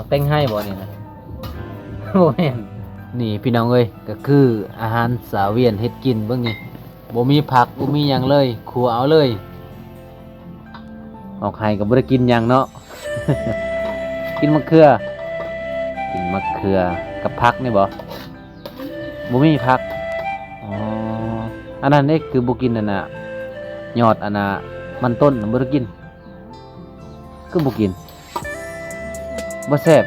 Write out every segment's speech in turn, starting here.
มักเต้งให้บ่นี่นะโอ้ยนี่พี่น้องเอ้ยก็คืออาหารสาวเวียนเฮ็ดกินเบิ่งนี่บ่มีผักบ่มีหยังเลยครัวเอาเลยออกให้ก็บ่ได้กินหยังเนาะ กินมะเขือกินมะเขือกับผักนี่บ่บ่มีผักอ๋ออันนั้นนี่คือบ่กินนั่นน่ะยอดอันน่ะมันต้นน่ะบ่ได้กินคือบ่กินบ่แซ่บ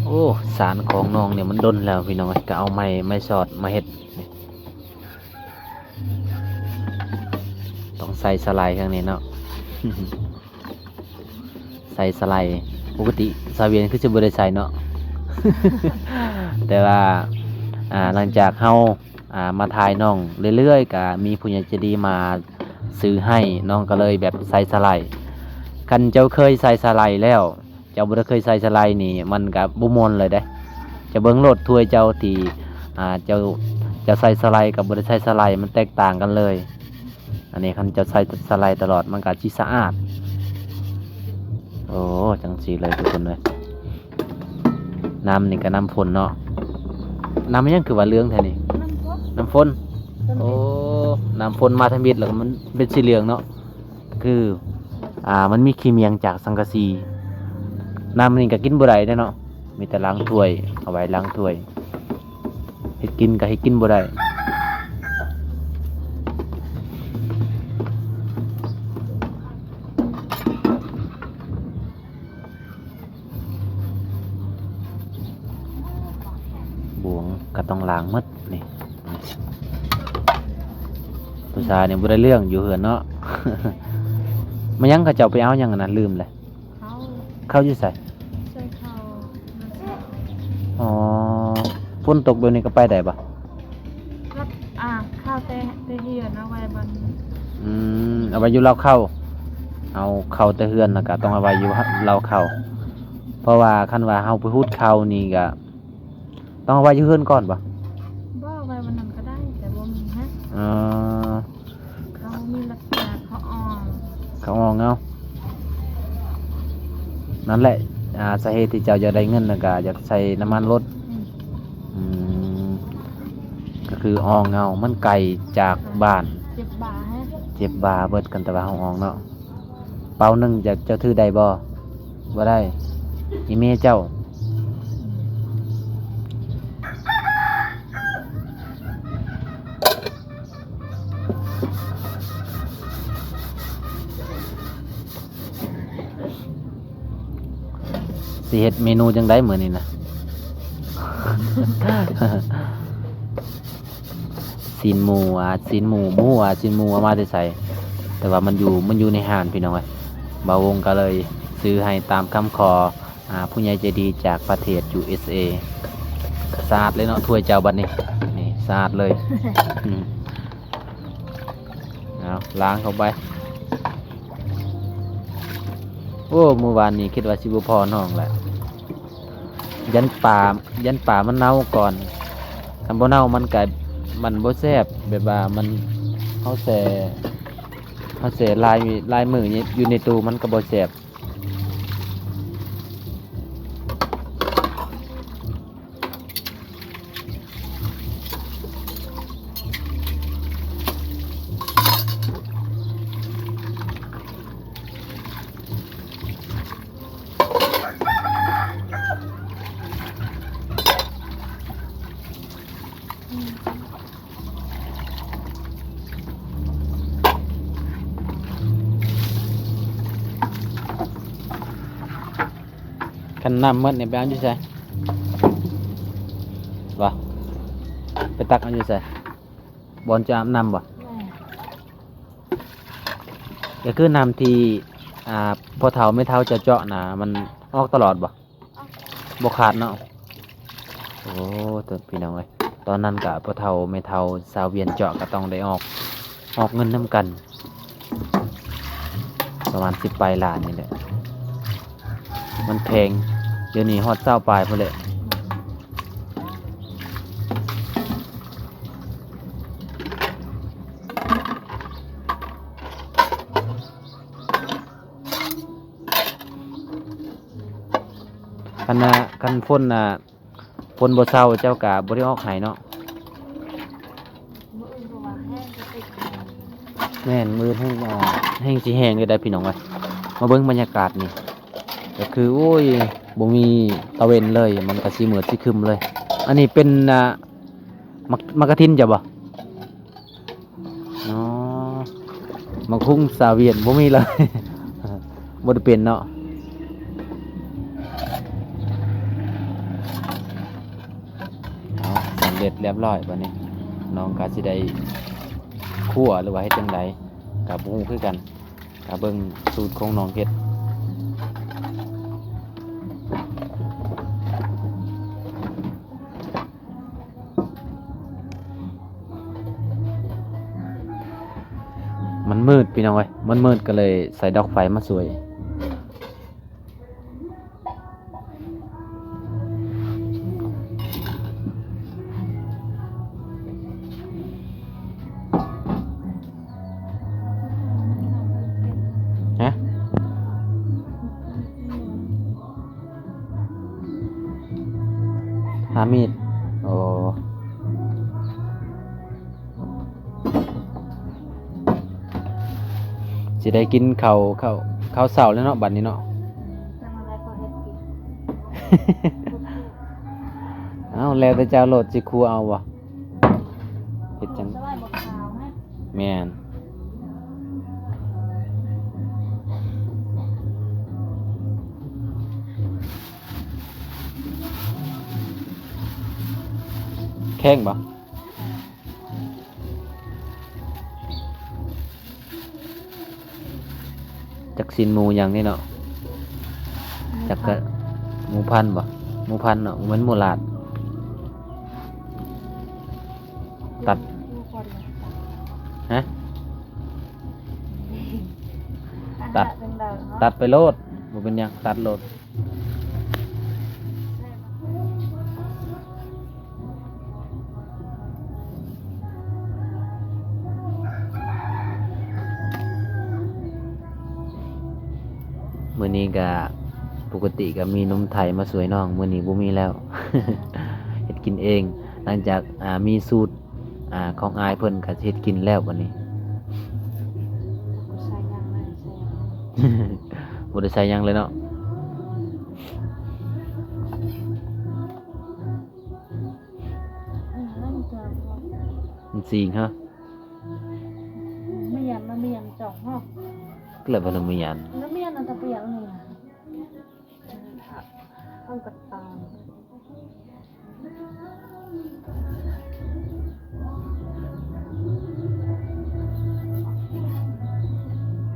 โอ้สารของน้องเนี่ยมันดนแล้วพี่น้องก็เอาไม้สอดมาเฮ็ดนี่ต้องใส่สไลด์ข้างนี้เนาะ ใส่สไลด์ปกติซาเวียนคือจะบ่ได้ใส่เนาะ แต่ว่าหลังจากเฮามาถ่ายน้องเรื่อยๆก็มีผู้ใหญ่ใจดีมาซื้อให้น้องก็เลยแบบใส่สไลด์คันเจ้าเคยใส่สไลด์แล้วเจ้าบ่ได้เคยใส่สไลด์นี่มันก็บ่ม่วนเลยเด้จะเบิ่งโลดถ้วยเจ้าที่เจ้าจะใส่สไลด์กับบ่ได้ใส่สไลด์มันแตกต่างกันเลยอันนี้คันเจ้าใส่สไลด์ตลอดมันก็สิสะอาดโอ้จังสีเลยทุกคนเลยน้ำนี่ก็น้ำฝนเนาะน้ำมันยังคือว่าเหลืองแท้นี่น้ำฝนโอ้น้ำฝนมาทำบิดแล้วก็มันเป็นสีเหลืองเนาะคือมันมีขี้เมียงจากสังกะสีน้ำนี่ก็กินบ่ได้เนาะมีแต่ล้างถ้วยเอาไว้ล้างถ้วยเฮ็ดกินก็ให้กินบ่ได้บวงก็ต้องล้างหมดนี่ผู้ชายเนี่ยบ่ได้เรื่องอยู่เหือนเนาะ มันยังเขาเจ้าไปเอายังอันนั้นลืมเลยเข้าอยู่ใส่เข้าอ๋อฝนตกเดี๋ยวนี้ก็ไปได้ปะก็ข้าวแต่เหียนเอาไว้บันเอาไว้อยู่เราเข้าเอาเข้าแต่เฮือนแล้วก็ต้องเอาไว้อยู่เราเข้าเพราะว่าคันว่าเฮาไปพูดเข้านี่ก็ต้องเอาไว้อยู่เฮือนก่อนปะบ่ไว้วันนั้นก็ได้แต่บ่มีฮะเขามีลักษณะเขาอ่อนเงานั่นแหละสาเหตุที่เจ้าจะได้เงินแล้วก็อยากใส่น้ำมันรถก็คืออ่องเงามันไกลจากบ้านเจ็บบ่าฮะเจ็บบ่าเบิดกันแต่ว่าห้องเนาะเป่าหนึ่งจากเจ้าถือได้บ่ได้อีเมเจ้าสิเฮ็ดเมนูจังได๋มื้อนี้นะ ซีนหมูซีนหมูเอามาได้ใส่แต่ว่ามันอยู่ในห้านพี่น้องเอ้ยบ่าววงก็เลยซื้อให้ตามคำขอผู้ใหญ่ใจดีจากประเทศ USA สะอาดเลยเนาะถ้วยเจ้าบัดนี้นี่สะอาดเลย เอาล้างเข้าไปโอ้เมื่อวานนี้คิดว่าสิบ่พอน้องแหละยันป่ามันเน่าก่อนคันบ่เน่ามันก็มันบ่แซ่บแบบว่ามันเฮาแส่ลายมืออยู่ในตู้มันก็บ่แซ่บคันน้ำมันเนี่ยไปเอาอยู่ไสบ่ไปตักเอาอยู่ไสบ่อนจะอาบน้ำบ่ก็คือน้ำที่พอเฒ่าไม่เฒ่าจะเจาะน่ะมันออกตลอดบ่ขาดเนาะโอ้ตัวพี่น้องเอ้ยตอนนั้นก็พอเฒ่าไม่เฒ่าสาวเวียนเจาะก็ต้องได้ออกเงินนำกันประมาณ10 ปลายล้านนี่แหละมันแพงเดี๋ยวนี้ฮอด20 ปลายพุ่นแหละ คันฝนน่ะฝนบ่เซาเจ้าก็บ่ได้ออกให้เนาะ มื้ออื่นก็ว่าแห้งจะติด แม่นมือแห้งสิแห้งก็ได้พี่น้องเอ้ยมาเบิ่งบรรยากาศนี่ก็คือโอ้ยบ่มีตะเวนเลยมันก็สิมืดสิครึมเลย อันนี้เป็นมักกะทินจ้ะบ่อ๋อมักคุ้งสาเวียนบ่มีเลย บ่ได้เป็นเนาะเอาสำเร็จเรียบร้อยบัดนี้น้องก็สิได้คั่วหรือว่าเฮ็ดจังไดก็บ่ฮู้คือกันก็เบิ่งสูตรของน้องเฮ็ดมันมืดพี่น้องเอ้ยมันมืดก็เลยใส่ดอกไฟมาสวยฮะหามีดโอ้สิได้กินข้าวเช้าแล้วเนาะบัดนี้เนาะ จังอะไรก็เฮ็ดกิน เอ้าแล้วแต่เจ้าโหลดสิครูเอาบ่เฮ็ดจัง สบายบ่ขาวนะ แม่นแข้งบ่จักสินหมูหยังนี่เนาะจักกะหมูพันธุ์บ่หมูพันธุ์เนาะเหมือนหมูลาด ตัด ดูก่อนเลย ฮะ ตั ตั ด ด เป็นดังเนาะ ตัดไปโลดบ่เป็นหยังตัดโลดมื้อนี้ก็ปกติก็มีนมไทยมาสวยน้องมื้อนี้บ่มีแล้ว เฮ็ดกินเอง หลังจากมีสูตรของอายเพิ่นก็สิเฮ็ดกินแล้วบัดนี้ ใส่ยังไงใส่ยังไง บ่ได้ใส่หยังเลยเนาะ นั่นจะ มันสิงฮะ ไม่ยันมาเมียนจ่องเนาะ ก็เลยบ่รู้มีหยัง แล้วเมียนอันตะเปียกนี่นะเข้ากับตา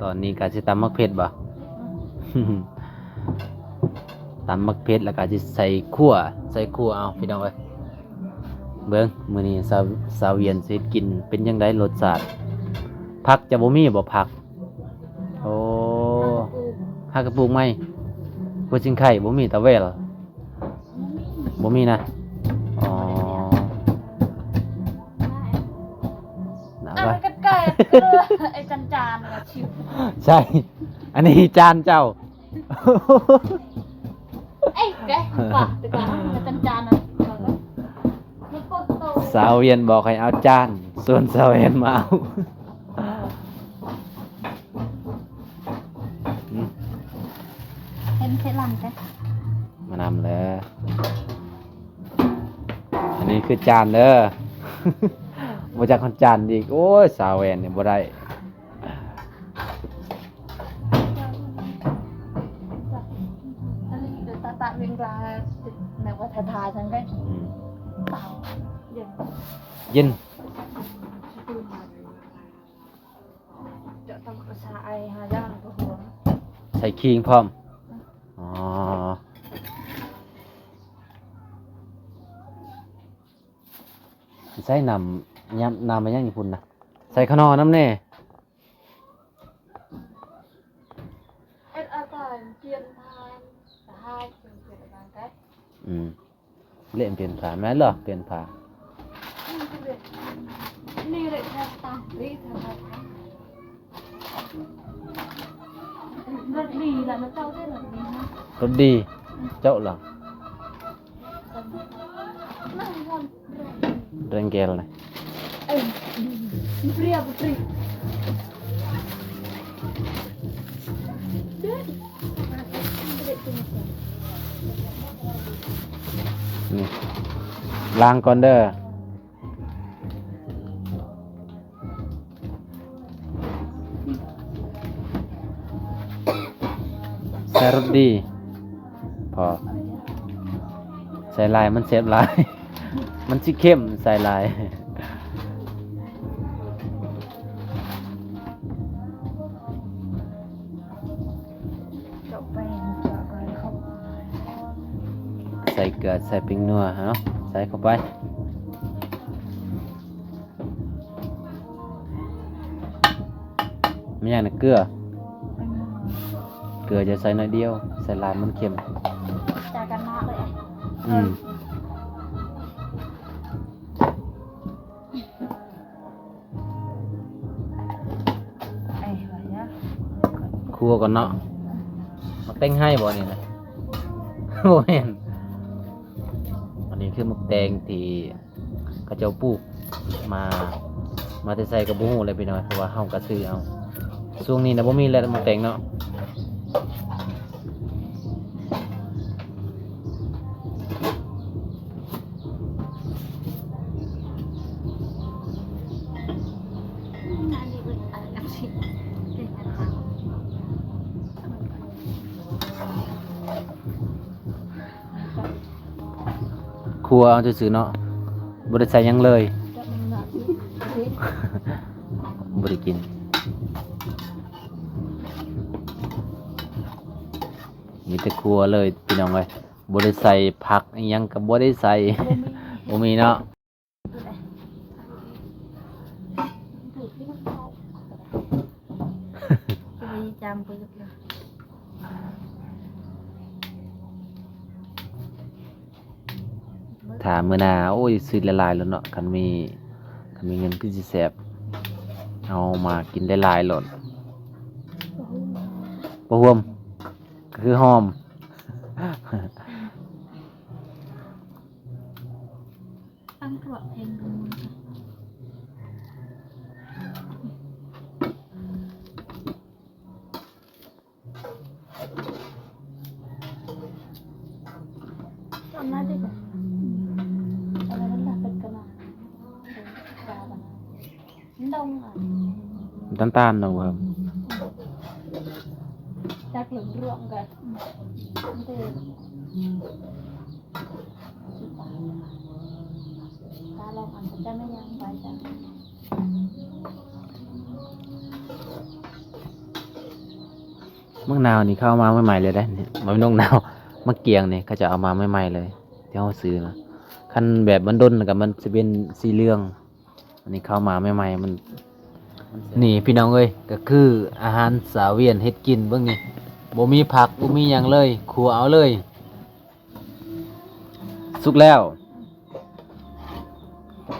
ตอนนี้ก็สิตำมักเผ็ดบ่ ตำมักเผ็ดแล้วก็สิใส่ขั่วเอาพี่น้องเอ้ยเบิ่งมื้อนี้สาวเวียนสิเฮ็ดกินเป็นจังไดรสชาติผักจะบ่มีบ่ผักโอ้ผักกระปุกไหมหัวจิงไข่บ่มีตะเวลบ่มีนะอ๋อนะ อ่ะ ไป มันก็เกิดไอ้จานๆนะชิว ใช่ อันนี้จานเจ้า ไอ้แกป่ะแต่ก่อนมันจานๆนะมันก็โต สาวเวียนบอกให้เอาจาน ส่วนสาวเวียนมาเอาอืม เห็นเซรันแก มานำเลยอันนี้คือจานเด้อ มาจากคนจานอีก โอ้ย สาวเวียนเนี่ยบ่ได้ อันนี้เดี๋ยวตาเวียงกลาแม้ว่าทาฉันก็ อืม เต่าเย็น เย็น ตื่นมาจะต้องกระชายหาย่างตัวหัว ใส่ขิงพร้อม อ๋อ ใส่น้ำมาย่างญี่ปุ่นนะใส่ข้าวนอน้ำแน่ เอ็ดอาการเปลี่ยนทางแต่ให้เปลี่ยนอาการกัน อืมเล่นเปลี่ยนผ่าแม่นเหรอเปลี่ยนผ่า นี่เลยแทนตาลีแทนตารถดีแล้วนะเจ้าได้รถดีนะ รสดี เจ้าเหรอ ร Rengkel này. Pria putri. Nih. Lang con đơ. Xe rút đi. Phò. Xài lại mình xếp lại. Mình chỉ kiếm xài lại. Xài cờ xài pin nua hả? Xàiเข้าไป ไม่อย่างนั้นเกลือ เกลือจะใส่น้อยเดียว ใส่หลายมันเค็ม จากกันนอกเลย อืม ไอ้หัวเนี่ย ครัวก่อนเนาะมักแตงให้บ่นี่นะ บ่แม่นอันนี้คือมักแตงที่เขาเจ้าปลูกมาแต่ใส่กับบ่ฮู้เลยพี่น้อยเพราะว่าเฮาก็ซื้อเอาช่วงนี้นะบ่มีแล้วมักแตงเนาะ นั่นนี่เป็นอะไรกันสิเป็นอะไร ครัวเอาซื่อๆเนาะบ่ได้ใส่หยังเลย จะเป็นแบบนี้ บ่ได้กิน มีแต่ครัวเลยพี่น้องเอ้ยบ่ได้ใส่ผักอิหยังก็บ่ได้ใส่ บ่มีเนาะ ถูกที่มันเข้าจะมีจำไปเลย ถ้ามื้อหน้าโอ้ยซื้อหลายๆแล้วเนาะคันมีเงินคือสิแซ่บเอามากินหลายๆโลดบ่ห่วมก็คือหอม ตั้งกรอบเพลงดูตอนนั้นดิแบบอะไรนั่นแหละเป็นกระดาษกาบันดงอ่ะ น้ำตาลเนาะครับ จากเหลืองรวมกันมันจะตาลองอ่านจะไม่ยังไปจ้ะ มะนาวนี่เข้ามาใหม่ๆเลยได้เนี่ยมะนงนาวมะเกียงนี่เขาจะเอามาใหม่ๆเลยที่เฮาซื้อนะคันแบบมันดนกับมันสิเป็นสีเหลือง อันนี้เข้ามาใหม่ๆมันนี่พี่น้องเอ้ยก็คืออาหารสาวเวียนเฮ็ดกินเบิ่งนี่บ่มีผักบ่มีหยังเลยครัวเอาเลย สุกแล้ว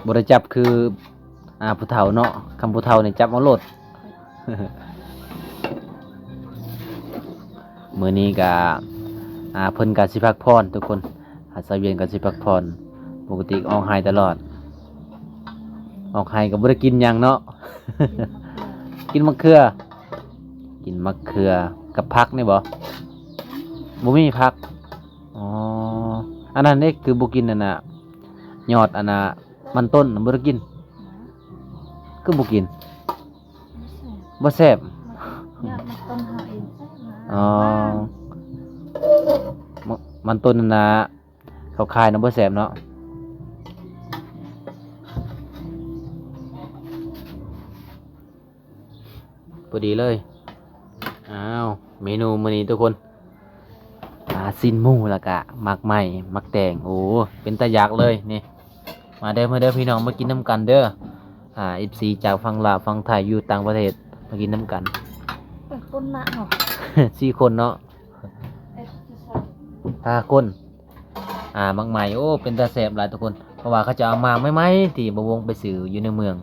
บ่ได้จับคือผู้เฒ่าเนาะคำผู้เฒ่านี่จับเอาโลด มื้อนี้ก็เพิ่นก็สิพักผ่อนทุกคนสาวเวียนก็สิพักผ่อนปกติออกไห้ตลอด ออกไห้ก็บ่ได้กินหยังเนาะ กินมะเขือ กินมะเขือกับผักนี่บ่บ่มีผักอ๋ออันนั้นนี่คือบ่กินนั่นน่ะยอดอันน่ะมันต้นน่ะบ่ได้กินคือบ่กินบ่แซ่บ เนี่ยมันต้นหาเองใช่ไหม อ๋อมันต้นนั่นน่ะเขาคายน่ะบ่แซ่บเนาะพอดีเลยอ้าวเมนูมื้อนี้ทุกคนสิ้นหมูแล้วก็มักไหม้มักแตงโอ้เป็นตาอยากเลยนี่มาเด้อพี่น้องมากินน้ำกันเด้อFC จากฝั่งลาวฝั่งไทยอยู่ต่างประเทศมากินน้ำกัน ต้นหนาเหรอ 4 คนเนาะ จะใส่ 5 คนมักไหม้โอ้เป็นตาแซ่บหลายทุกคนเพราะว่าเขาจะเอามาไม่ที่บ่วงไปซื้ออยู่ในเมือง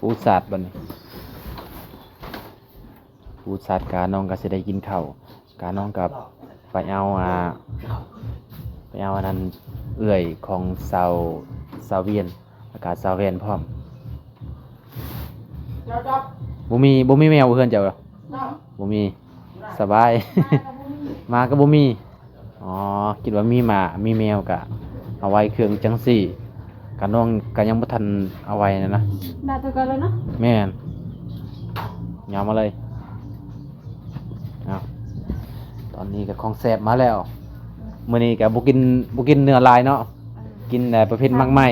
ปูสาดบัดนี้ปูสาดกาน้องก็สิได้กินข้าวกาน้องกับไปเอาอันนั้นเอื้อยของสาวเวียนอากาศสาวเวียนพร้อมบ่มีแมวเพื่อนเจ้าเหรอบ่มีสบาย มาก็บ่มีอ๋อคิดว่ามีหมามีแมวก็เอาไว้เครื่องจังซี่กะน้องก็ยังบ่ทันเอาไว้นะ ได้ตัวกันเลยเนาะ แม่นยาวมาเลยเอาตอนนี้ก็ของแซ่บมาแล้วมื้อนี้ก็บ่กินเนื้อลายเนาะกินแต่ประเภทมักไหม้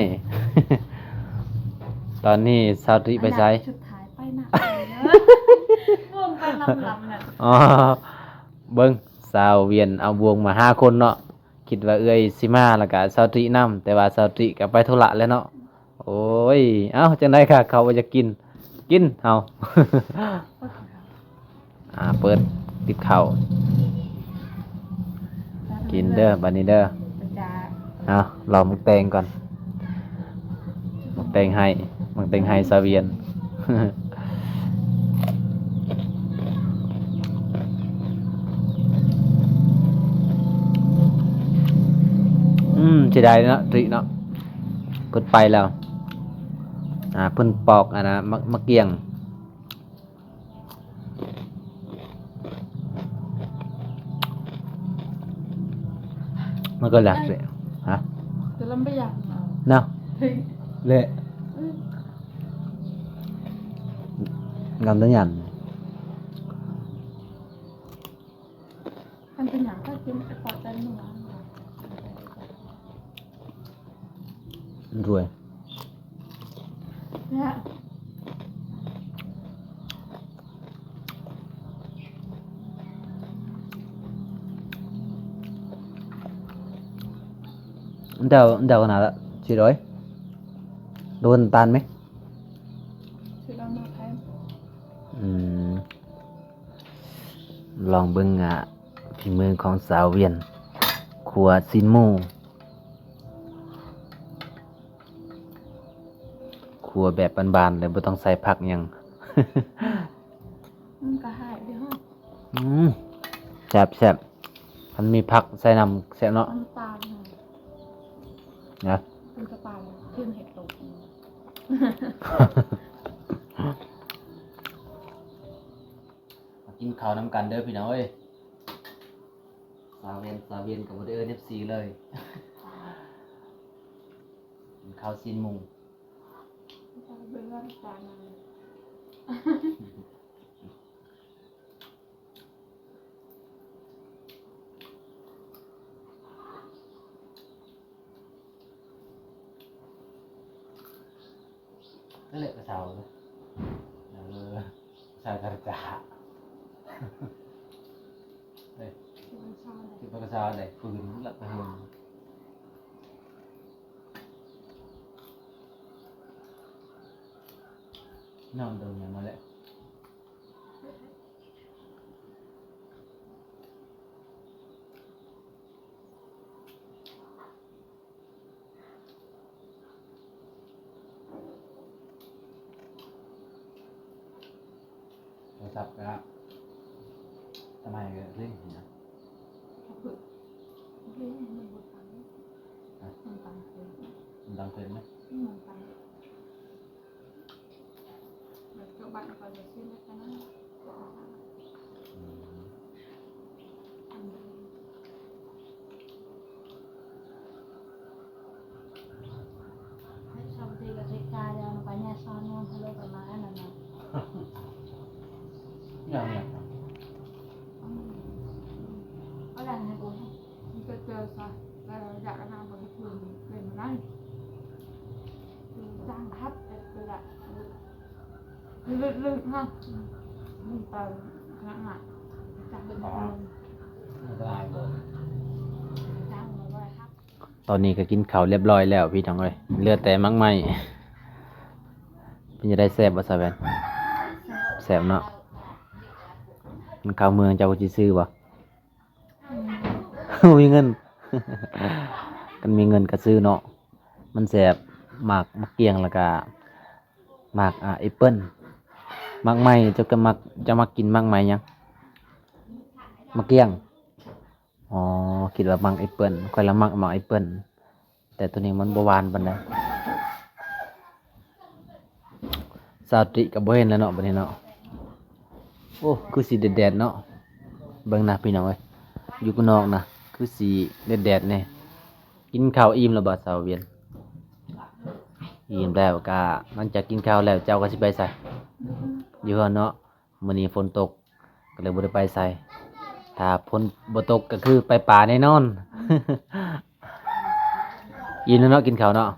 ตอนนี้สาวติไปไส ชุดท้ายไปหนักเลยเนอะวงไปลำๆน่ะ อ๋อเบิ่งสาวเวียนเอาบวงมา5คนเนาะคิดว่าเอื้อยสิมาแล้วก็สาวตินํแต่ว่าสาวติก็ไปธุระแล้วเนาะโอ้ยเอ้าจังได๋ค่ะเขาว่าจะกินเฮา เปิดติดข้าวกินเด้อบัดนี้เด้อ จ้า เอาลองมักแตงก่อนมักแตงให้สาวเวียน เสียดายเนาะริเนาะเพิ่นไปแล้วเพิ่นปอกนะมะเกียงมันก็หลักเลยฮะ จะลำไปอย่างเนาะ เนาะ เฮ้ย เละงำตัวหยัน มันเป็นอย่างก็กินไปปอดกันหนู รวย เนี่ย เดาขนาดละchị rồi đôn tan mấy คือเรามาแพ้ ลองเบิ่งฝีมือของสาวเวียนครัวซินหมูครัวแบบบานๆเลยบ่ต้องใส่ผักหยัง มันก็หายไปห้อง แซ่บมันมีผักใส่น้ำแซ่บเนาะ มันตาล นะ เป็นกระป๋าขึ้นเห็ดตก มากินข้าวน้ำกันเด้อพี่น้องเอ้ยสาวเวียนกับบ่ได้เอิ้น FC เลยกินข้าวซินหมู เป็นว่าตาลเลย นั่นแหละกระเช้าเลยใส่กระจาเฮ้ย มันชอบเลย ที่กระเช้าได้ฟืนละกระเฮืองนอนเดินอย่างมาแหละโทรศัพท์ก็ทำไมก็เล่นนะ ฝึกเฮ้ยมันบดตังมันตังเลย มันดังเกินไหม มันตังเดี๋ยวก็บัตรก่อนจะซื้อแล้วกันนะให้ชอบตีกับเด็กกายแล้วไปเนี่ยซ้อนนวลทะเลกันมาอันนั้นนะ อย่างเนี้ย เอาแรงให้กูมันก็เจอซะแล้วอยากจะนำบริพูนเป็นไรจ้างทับเป็นละลึกๆฮะมันเติมขนาดไหนจ้างเป็นคน มันก็ลายบ่ จ้างมาด้วยครับ ตอนนี้ก็กินข้าวเรียบร้อยแล้วพี่น้องเอ้ยเหลือแต่มักไหม้เป็นจะได้แซ่บบ่ซะแม่นแซ่บเนาะมันข้าวเมืองเจ้าก็สิซื้อบ่ มีเงิน กันมีเงินก็ซื้อเนาะมันแซ่บหมากเกียงแล้วก็ มักแอปเปิ้ลมักไหม้จะมักกินมักไหม้หยังมักเกี้ยงอ๋อคิดว่ามักแอปเปิ้ลค่อยละมักแอปเปิ้ลแต่ตัวนี้มันบ่หวานปานใดสาวติก็บ่เห็นแล้วเนาะบัดนี้เนาะโอ้คือสิแดดๆเนาะเบิ่งนะพี่น้องเอ้ยอยู่ข้างนอกนะคือสิแดดๆแน่กินข้าวอิ่มแล้วบ่สาวเวียนอิ่มแล้วก็หลังจากกินข้าวแล้วเจ้าก็สิไปไสอยู่เฮือนเนาะมื้อนี้ฝนตกก็เลยบ่ได้ไปไสถ้าฝนบ่ตกก็คือไปป่าแน่นอน อิ่มแล้วเนาะกินข้าวเนาะ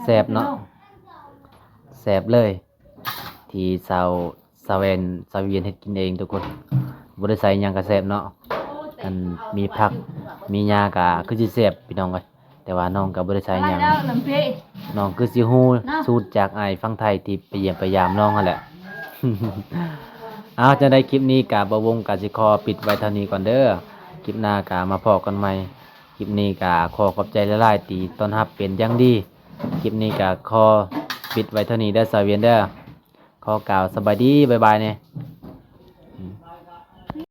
แซ่บเนาะแซ่บเลย ที่สาวเวียนเฮ็ดกินเองทุกคนบ่ได้ใส่หยังก็แซ่บเนาะอันมีผักมีหญ้าก็คือสิแซ่บพี่น้องเอ้ยแต่ว่าน้องก็บ่ได้ใส่หยังน้องคือสิฮู้สูตรจากอ้ายฝั่งไทยที่ไปเยี่ยมไปยามน้องนั่นแหละ เอาจังได๋คลิปนี้ก็บ่วงก็สิขอปิดไว้เท่านี้ก่อนเด้อคลิปหน้าก็มาพบกันใหม่คลิปนี้ก็ขอขอบใจหลายๆที่ต้อนรับเป็นอย่างดีคลิปนี้ก็ขอปิดไว้เท่านี้เด้อสาวเวียนเด้อขอกล่าวสบายดีบ๊ายบายเนี่ย